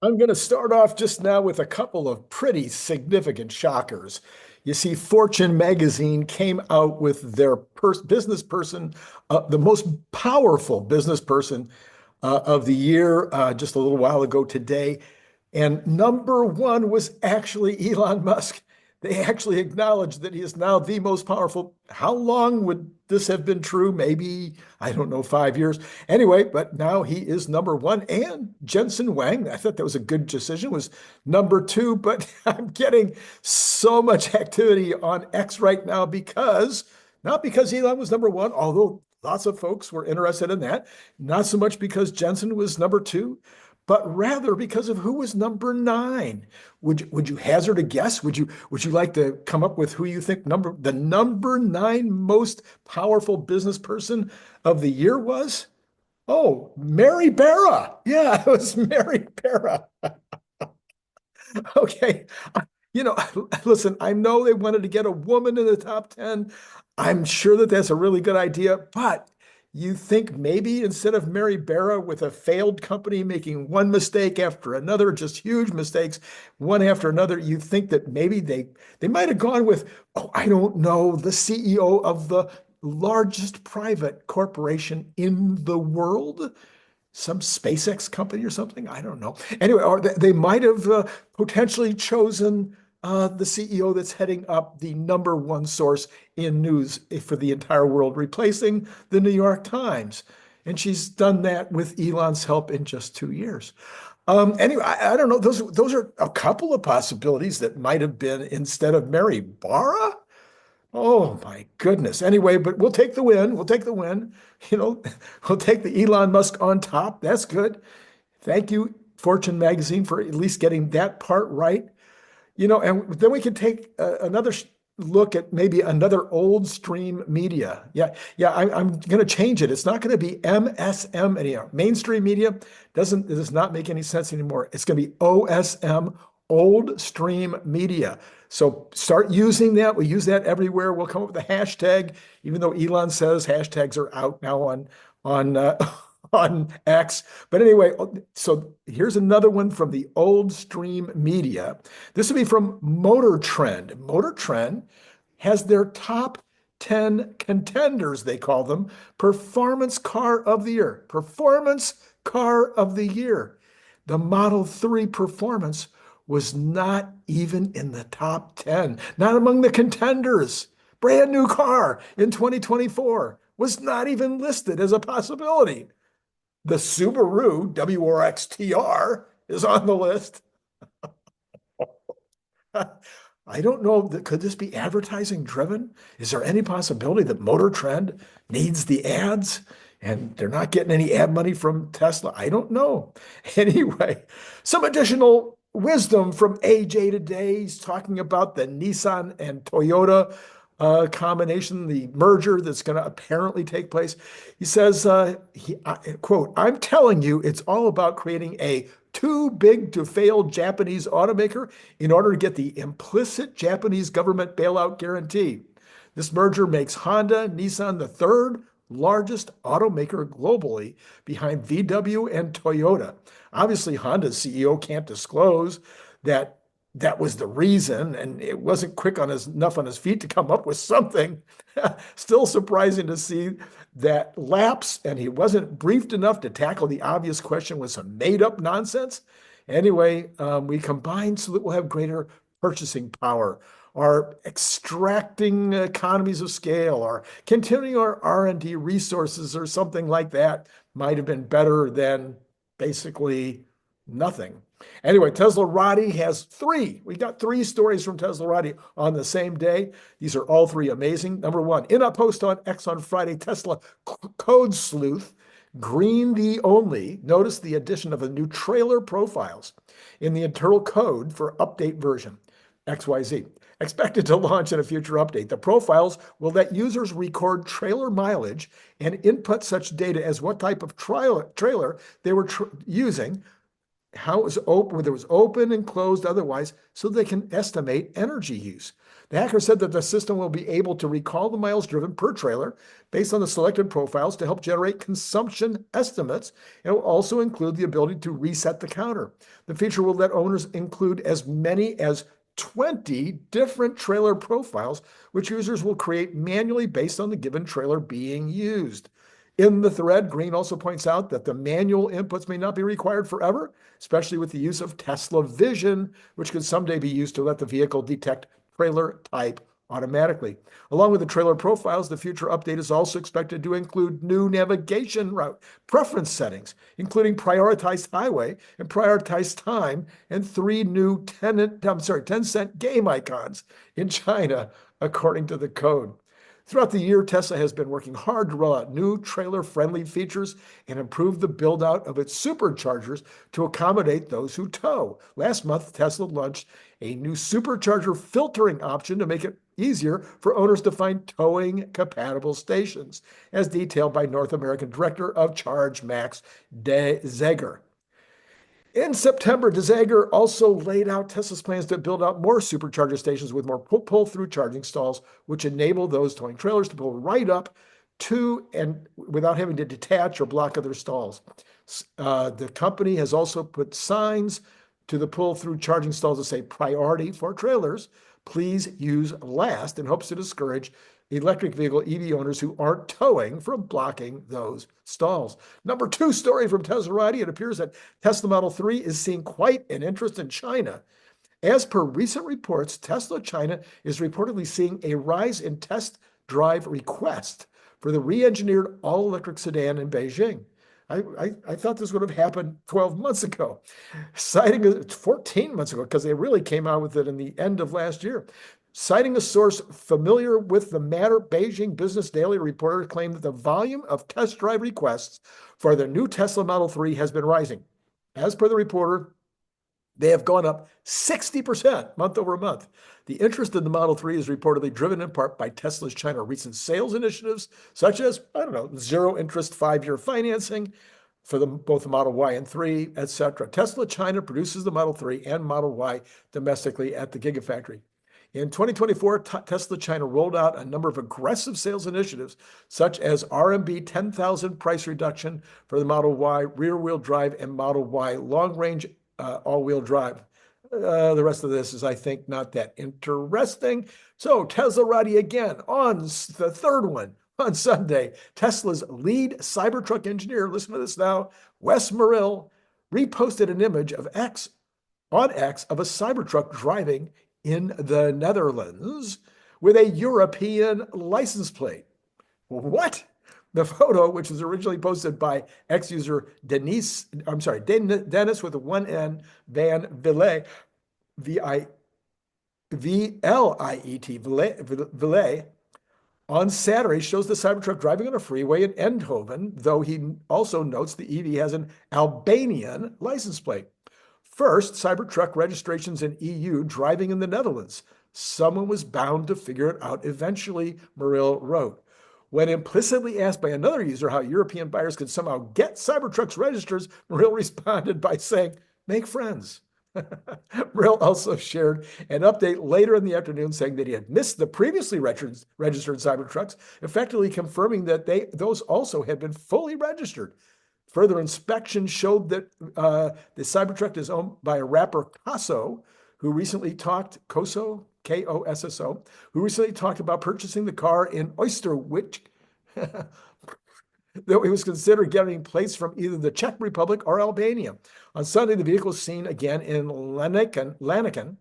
I'm going to start off just now with a couple of pretty significant shockers. You see, Fortune magazine came out with their business person, the most powerful business person of the year just a little while ago today. And number one was actually Elon Musk. They actually acknowledged that he is now the most powerful. How long would this have been true? Maybe, I don't know, 5 years. Anyway, but now he is number one. And Jensen Huang, I thought that was a good decision, was number two. But I'm getting so much activity on X right now not because Elon was number one, although lots of folks were interested in that, not so much because Jensen was number two, but rather because of who was number nine. Would you hazard a guess? Would you like to come up with who you think the number nine most powerful business person of the year was? Oh, Mary Barra. Yeah, it was Mary Barra. Okay. You know, listen, I know they wanted to get a woman in the top 10. I'm sure that that's a really good idea, but you think maybe instead of Mary Barra with a failed company making one mistake after another, just huge mistakes, one after another, you think that maybe they might have gone with, oh, I don't know, the CEO of the largest private corporation in the world, some SpaceX company or something. I don't know. Anyway, or they might have potentially chosen the CEO that's heading up the number one source in news for the entire world, replacing the New York Times. And she's done that with Elon's help in just 2 years. Anyway, I don't know. Those are a couple of possibilities that might have been instead of Mary Barra. Oh my goodness. Anyway, but we'll take the win. We'll take the win. You know, we'll take the Elon Musk on top. That's good. Thank you, Fortune magazine, for at least getting that part right. You know, and then we can take another look at maybe another old stream media. Yeah, I'm going to change it. It's not going to be MSM anymore. Mainstream media does not make any sense anymore. It's going to be OSM, old stream media. So start using that. We use that everywhere. We'll come up with a hashtag, even though Elon says hashtags are out now on on X. But anyway, so here's another one from the old stream media. This will be from Motor Trend. Motor Trend has their top 10 contenders, they call them, performance car of the year. Performance car of the year. The Model 3 Performance was not even in the top 10, not among the contenders. Brand new car in 2024 was not even listed as a possibility. The Subaru WRX-TR is on the list. I don't know, could this be advertising driven? Is there any possibility that Motor Trend needs the ads and they're not getting any ad money from Tesla? I don't know. Anyway, some additional wisdom from AJ today. He's talking about the Nissan and Toyota combination, the merger that's going to apparently take place. He says, quote, I'm telling you, it's all about creating a too big to fail Japanese automaker in order to get the implicit Japanese government bailout guarantee. This merger makes Honda, Nissan the third largest automaker globally behind VW and Toyota. Obviously, Honda's CEO can't disclose that was the reason, and it wasn't quick enough on his feet to come up with something. Still surprising to see that lapse, and he wasn't briefed enough to tackle the obvious question with some made-up nonsense. Anyway, we combine so that we'll have greater purchasing power, or extracting economies of scale, or continuing our R&D resources, or something like that might have been better than basically nothing. Anyway, Teslarati has three. We got three stories from Teslarati on the same day. These are all three amazing. Number one, in a post on X on Friday, Tesla code sleuth, green the only, notice the addition of a new trailer profiles in the internal code for update version XYZ. Expected to launch in a future update. The profiles will let users record trailer mileage and input such data as what type of trailer they were using, how it was open, whether it was open and closed otherwise, so they can estimate energy use. The hacker said that the system will be able to recall the miles driven per trailer based on the selected profiles to help generate consumption estimates. It will also include the ability to reset the counter. The feature will let owners include as many as 20 different trailer profiles, which users will create manually based on the given trailer being used. In the thread, Green also points out that the manual inputs may not be required forever, especially with the use of Tesla Vision, which could someday be used to let the vehicle detect trailer type automatically. Along with the trailer profiles, the future update is also expected to include new navigation route preference settings, including prioritized highway and prioritized time, and 3 new 10-cent game icons in China, according to the code. Throughout the year, Tesla has been working hard to roll out new trailer-friendly features and improve the build-out of its superchargers to accommodate those who tow. Last month, Tesla launched a new supercharger filtering option to make it easier for owners to find towing-compatible stations, as detailed by North American Director of Charge Max 𝐒𝐦𝐧𝐝𝐚𝐲. In September, 𝐒𝐦𝐧𝐝𝐚𝐲 also laid out Tesla's plans to build out more supercharger stations with more pull-through charging stalls, which enable those towing trailers to pull right up to and without having to detach or block other stalls. The company has also put signs to the pull-through charging stalls that say priority for trailers. Please use last, in hopes to discourage electric vehicle EV owners who aren't towing from blocking those stalls. Number 2 story from Teslarati, it appears that Tesla Model 3 is seeing quite an interest in China. As per recent reports, Tesla China is reportedly seeing a rise in test drive requests for the re-engineered all-electric sedan in Beijing. I thought this would have happened 12 months ago, citing 14 months ago, because they really came out with it in the end of last year. Citing a source familiar with the matter, Beijing Business Daily reporter claimed that the volume of test drive requests for the new Tesla Model 3 has been rising. As per the reporter, they have gone up 60% month over month. The interest in the Model 3 is reportedly driven in part by Tesla's China recent sales initiatives, such as, zero interest 5-year financing for both the Model Y and 3, etc. Tesla China produces the Model 3 and Model Y domestically at the Gigafactory. In 2024, Tesla China rolled out a number of aggressive sales initiatives, such as RMB 10,000 price reduction for the Model Y rear-wheel drive and Model Y long-range all-wheel drive. The rest of this is, I think, not that interesting. So Teslarati again on the third one on Sunday. Tesla's lead Cybertruck engineer, listen to this now, Wes Merrill, reposted an image of on X of a Cybertruck driving in the Netherlands with a European license plate. What? The photo, which was originally posted by X user Dennis with a 1N Van Ville, Ville, on Saturday, shows the Cybertruck driving on a freeway in Eindhoven, though he also notes the EV has an Albanian license plate. First, Cybertruck registrations in EU, driving in the Netherlands. Someone was bound to figure it out eventually, Merrill wrote. When implicitly asked by another user how European buyers could somehow get Cybertrucks registers, Merrill responded by saying, make friends. Merrill also shared an update later in the afternoon saying that he had missed the previously registered Cybertrucks, effectively confirming that those also had been fully registered. Further inspection showed that the Cybertruck is owned by a rapper Kosso, who recently talked, Kosso, who recently talked about purchasing the car in 𝐒𝐦𝐺, though he was considering getting plates from either the Czech Republic or Albania. On Sunday, the vehicle was seen again in Lanaken,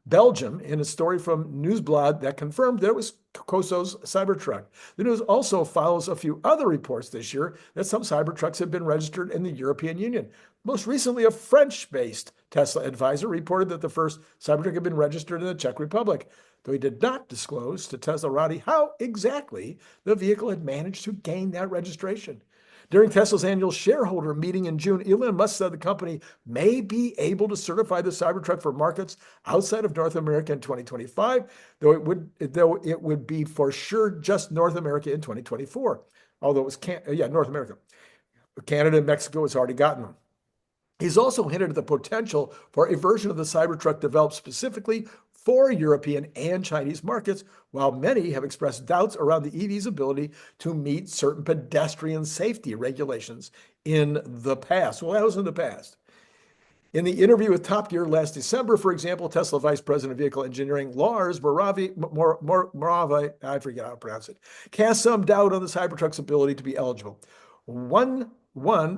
Belgium, in a story from Nieuwsblad that confirmed that it was Kosso's Cybertruck. The news also follows a few other reports this year that some Cybertrucks have been registered in the European Union. Most recently, a French-based Tesla advisor reported that the first Cybertruck had been registered in the Czech Republic, though he did not disclose to Teslarati how exactly the vehicle had managed to gain that registration. During Tesla's annual shareholder meeting in June, Elon Musk said the company may be able to certify the Cybertruck for markets outside of North America in 2025, though it would be for sure just North America in 2024. Although it was North America. Canada and Mexico has already gotten them. He's also hinted at the potential for a version of the Cybertruck developed specifically for European and Chinese markets, while many have expressed doubts around the EV's ability to meet certain pedestrian safety regulations in the past. Well, that was in the past. In the interview with Top Gear last December, for example, Tesla Vice President of Vehicle Engineering Lars Moravy, I forget how to pronounce it, cast some doubt on the Cybertruck's ability to be eligible. One,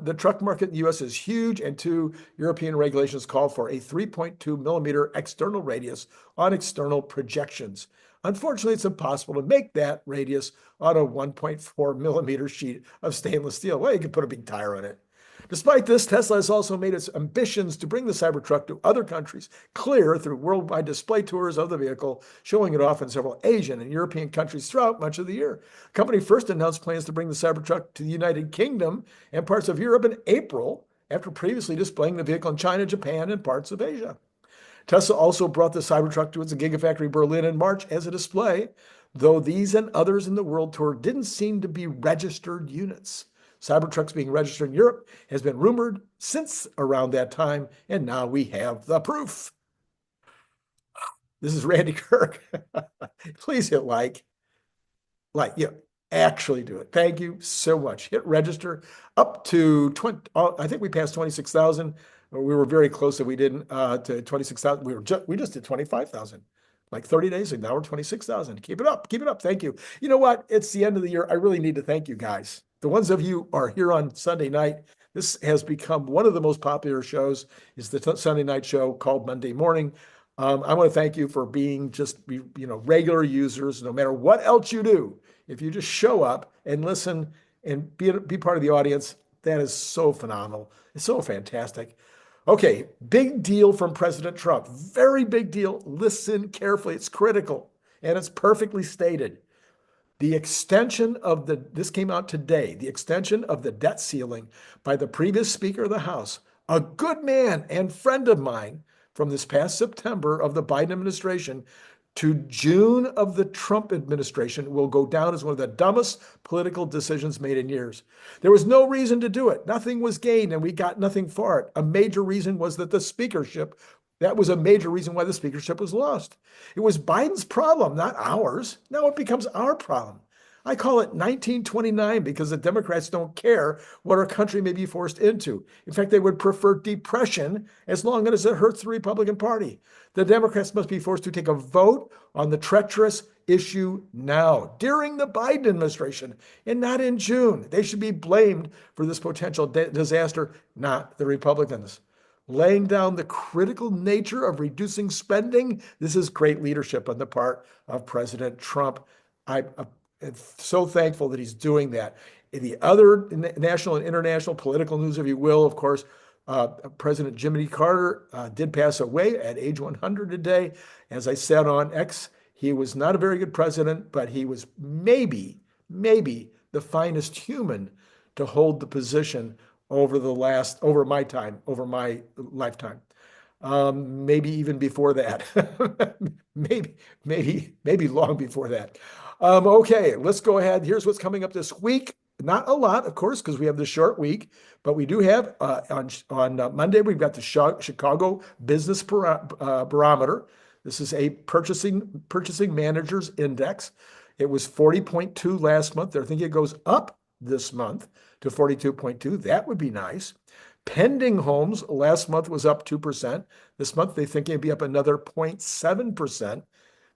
the truck market in the U.S. is huge, and two, European regulations call for a 3.2 millimeter external radius on external projections. Unfortunately, it's impossible to make that radius on a 1.4 millimeter sheet of stainless steel. Well, you can put a big tire on it. Despite this, Tesla has also made its ambitions to bring the Cybertruck to other countries clear through worldwide display tours of the vehicle, showing it off in several Asian and European countries throughout much of the year. The company first announced plans to bring the Cybertruck to the United Kingdom and parts of Europe in April, after previously displaying the vehicle in China, Japan, and parts of Asia. Tesla also brought the Cybertruck to its Gigafactory Berlin in March as a display, though these and others in the world tour didn't seem to be registered units. Cybertrucks being registered in Europe has been rumored since around that time, and now we have the proof. This is Randy Kirk. Please hit like. Yeah, actually do it. Thank you so much. Hit register up to 20. I think we passed 26,000. We were very close if we didn't to 26,000. We just did 25,000. Like 30 days ago. Now we're 26,000. Keep it up. Keep it up. Thank you. You know what? It's the end of the year. I really need to thank you guys. The ones of you are here on Sunday night. This has become one of the most popular shows. Is the Sunday night show called Monday Morning. I want to thank you for being just regular users. No matter what else you do, if you just show up and listen and be part of the audience, that is so phenomenal. It's so fantastic. Okay, big deal from President Trump. Very big deal. Listen carefully. It's critical and it's perfectly stated. The extension of this came out today, the extension of the debt ceiling by the previous Speaker of the House, a good man and friend of mine from this past September of the Biden administration to June of the Trump administration, will go down as one of the dumbest political decisions made in years. There was no reason to do it. Nothing was gained, and we got nothing for it. A major reason was that the speakership, that was a major reason why the speakership was lost. It was Biden's problem, not ours. Now it becomes our problem. I call it 1929 because the Democrats don't care what our country may be forced into. In fact, they would prefer depression as long as it hurts the Republican Party. The Democrats must be forced to take a vote on the treacherous issue now, during the Biden administration, and not in June. They should be blamed for this potential disaster, not the Republicans. Laying down the critical nature of reducing spending, this is great leadership on the part of President Trump. I'm so thankful that he's doing that. In the other national and international political news, if you will, of course, President Jimmy Carter did pass away at age 100 today. As I said on X, he was not a very good president, but he was maybe the finest human to hold the position over my lifetime. Maybe even before that. maybe long before that. Okay, let's go ahead. Here's what's coming up this week. Not a lot, of course, because we have the short week, but we do have on Monday, we've got the Chicago Business Barometer. This is a purchasing managers index. It was 40.2 last month. They're thinking it goes up this month to 42.2. That would be nice. Pending homes last month was up 2%. This month they think it'd be up another 0.7%.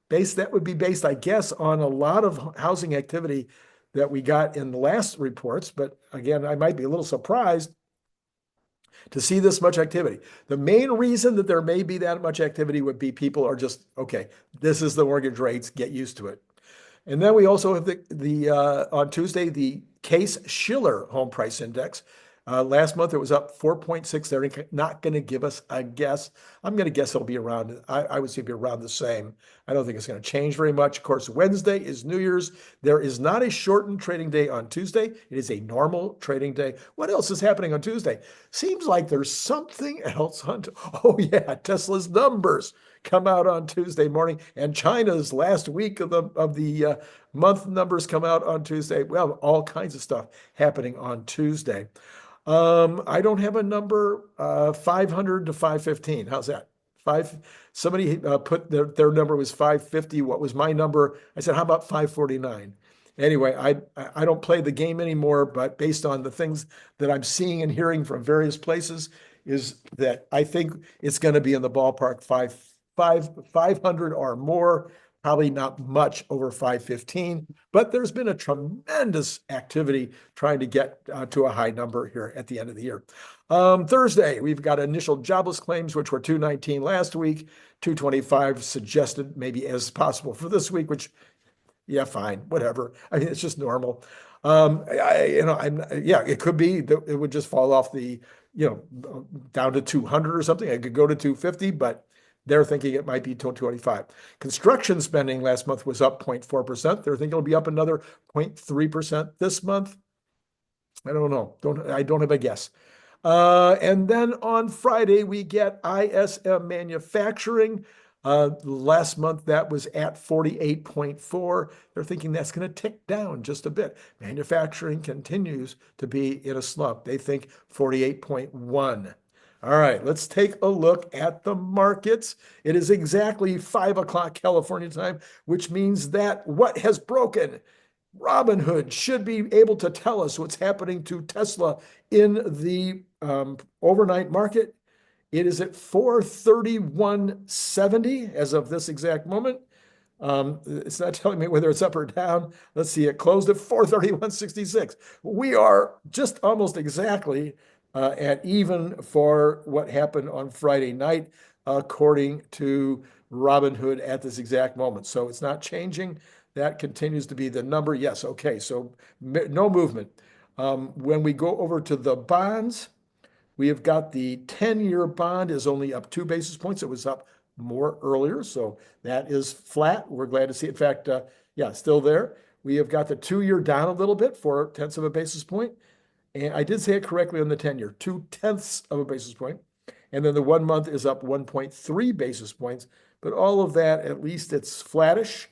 That would be based, I guess, on a lot of housing activity that we got in the last reports. But again, I might be a little surprised to see this much activity. The main reason that there may be that much activity would be people are just, okay, this is the mortgage rates, get used to it. And then we also have on Tuesday, the Case-Shiller Home Price Index. Last month, it was up 4.6. They're not going to give us a guess. I'm going to guess it'll be around, I would say it'll be around the same. I don't think it's going to change very much. Of course, Wednesday is New Year's. There is not a shortened trading day on Tuesday. It is a normal trading day. What else is happening on Tuesday? Seems like there's something else oh yeah, Tesla's numbers come out on Tuesday morning, and China's last week of the month numbers come out on Tuesday. We have all kinds of stuff happening on Tuesday. I don't have a number, 500 to 515. How's that? Somebody put their number was 550. What was my number? I said, how about 549? Anyway, I don't play the game anymore, but based on the things that I'm seeing and hearing from various places, is that I think it's going to be in the ballpark 500 or more. Probably not much over 515, but there's been a tremendous activity trying to get to a high number here at the end of the year. Thursday, we've got initial jobless claims, which were 219 last week, 225 suggested maybe as possible for this week, which, yeah, fine, whatever. I mean, it's just normal. Yeah, it could be that it would just fall off down to 200 or something. I could go to 250, but they're thinking it might be 225. Construction spending last month was up 0.4%. They're thinking it'll be up another 0.3% this month. I don't know. I don't have a guess. And then on Friday, we get ISM manufacturing. Last month, that was at 48.4. They're thinking that's going to tick down just a bit. Manufacturing continues to be in a slump. They think 48.1. All right, let's take a look at the markets. It is exactly 5 o'clock California time, which means that what has broken? Robinhood should be able to tell us what's happening to Tesla in the overnight market. It is at 431.70 as of this exact moment. It's not telling me whether it's up or down. Let's see, it closed at 431.66. We are just almost exactly at even for what happened on Friday night, according to Robinhood at this exact moment. So it's not changing. That continues to be the number. Yes, okay, so no movement. When we go over to the bonds, we have got the 10-year bond is only up 2 basis points. It was up more earlier, so that is flat. We're glad to see it. In fact, yeah, still there. We have got the 2-year down a little bit, 0.4 of a basis point. And I did say it correctly on the 10-year, 0.2 of a basis point. And then the 1 month is up 1.3 basis points. But all of that, at least it's flattish.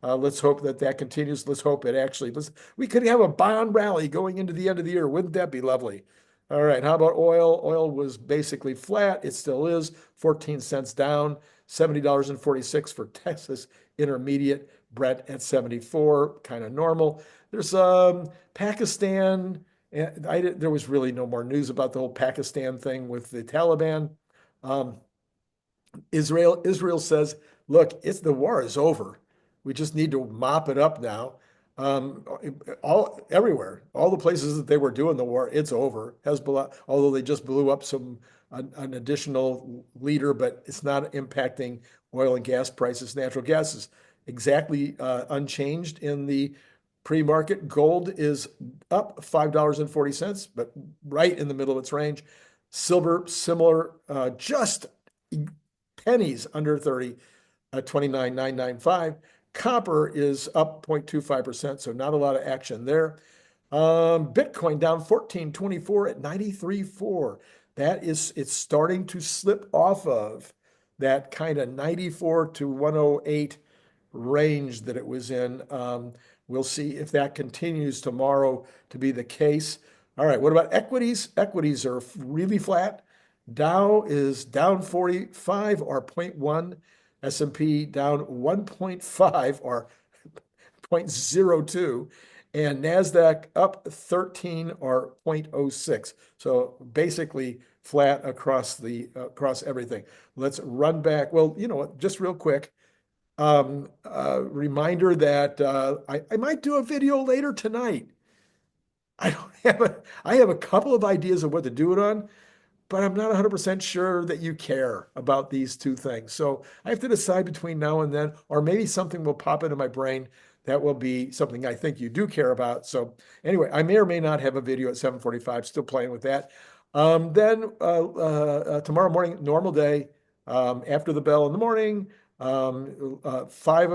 Let's hope that continues. Let's hope it actually, we could have a bond rally going into the end of the year. Wouldn't that be lovely? All right, how about oil? Oil was basically flat. It still is 14 cents down, $70.46 for Texas Intermediate, Brent at 74, kind of normal. There's Pakistan. There was really no more news about the whole Pakistan thing with the Taliban. Israel says, look, the war is over. We just need to mop it up now. Everywhere, all the places that they were doing the war, it's over. Hezbollah, although they just blew up an additional leader, but it's not impacting oil and gas prices. Natural gas is exactly unchanged in the pre-market. Gold is up $5.40, but right in the middle of its range. Silver, similar, just pennies under 30 at 29,995. Copper is up 0.25%, so not a lot of action there. Bitcoin down 14.24 at 93.4. It's starting to slip off of that kind of 94 to 108 range that it was in. We'll see if that continues tomorrow to be the case. All right, what about equities? Equities are really flat. Dow is down 45 or 0.1. S&P down 1.5 or 0.02, and NASDAQ up 13 or 0.06. So basically flat across everything. Let's run back. Well, you know what, just real quick, reminder that I might do a video later tonight. I have a couple of ideas of what to do it on, but I'm not 100% sure that you care about these two things. So I have to decide between now and then, or maybe something will pop into my brain that will be something I think you do care about. So anyway, I may or may not have a video at 7:45, still playing with that. Then tomorrow morning, normal day, after the bell in the morning, 5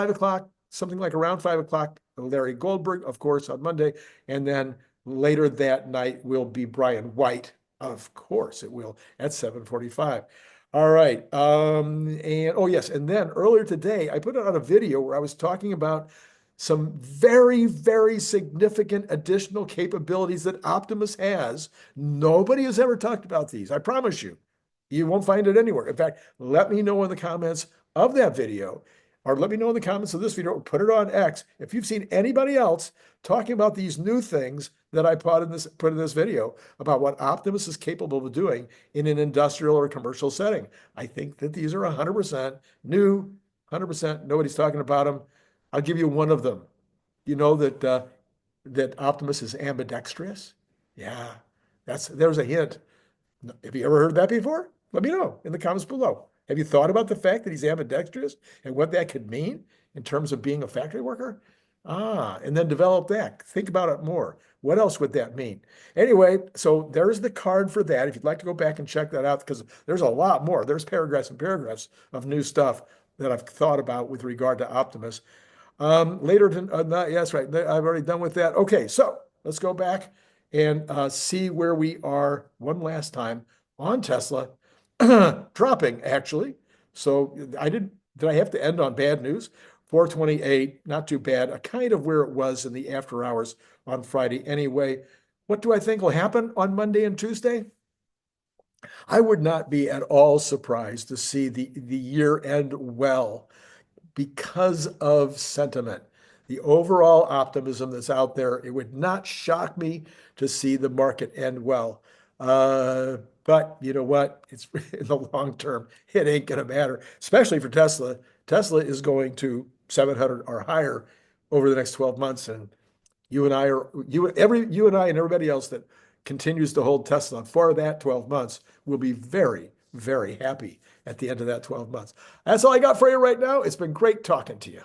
o'clock, something like around 5 o'clock, Larry Goldberg, of course, on Monday. And then later that night will be Brian White. Of course it will, at 7:45. All right. And oh yes, and then earlier today, I put out a video where I was talking about some very, very significant additional capabilities that Optimus has. Nobody has ever talked about these, I promise you. You won't find it anywhere. In fact, let me know in the comments of that video, or let me know in the comments of this video, or put it on X, if you've seen anybody else talking about these new things that I put in this video about what Optimus is capable of doing in an industrial or commercial setting. I think that these are 100% new, 100%. Nobody's talking about them. I'll give you one of them. You know that Optimus is ambidextrous? Yeah, there's a hint. Have you ever heard that before? Let me know in the comments below. Have you thought about the fact that he's ambidextrous and what that could mean in terms of being a factory worker? And then develop that. Think about it more. What else would that mean? Anyway, so there's the card for that. If you'd like to go back and check that out, because there's a lot more. There's paragraphs and paragraphs of new stuff that I've thought about with regard to Optimus. Yes, right. I've already done with that. Okay, so let's go back and see where we are one last time on Tesla dropping, actually. So did I have to end on bad news? 428, not too bad, kind of where it was in the after hours on Friday anyway. What do I think will happen on Monday and Tuesday? I would not be at all surprised to see the year end well because of sentiment, the overall optimism that's out there. It would not shock me to see the market end well. But you know what? It's in the long term, it ain't going to matter, especially for Tesla. Tesla is going to 700 or higher over the next 12 months. And you and I and everybody else that continues to hold Tesla for that 12 months will be very, very happy at the end of that 12 months. That's all I got for you right now. It's been great talking to you.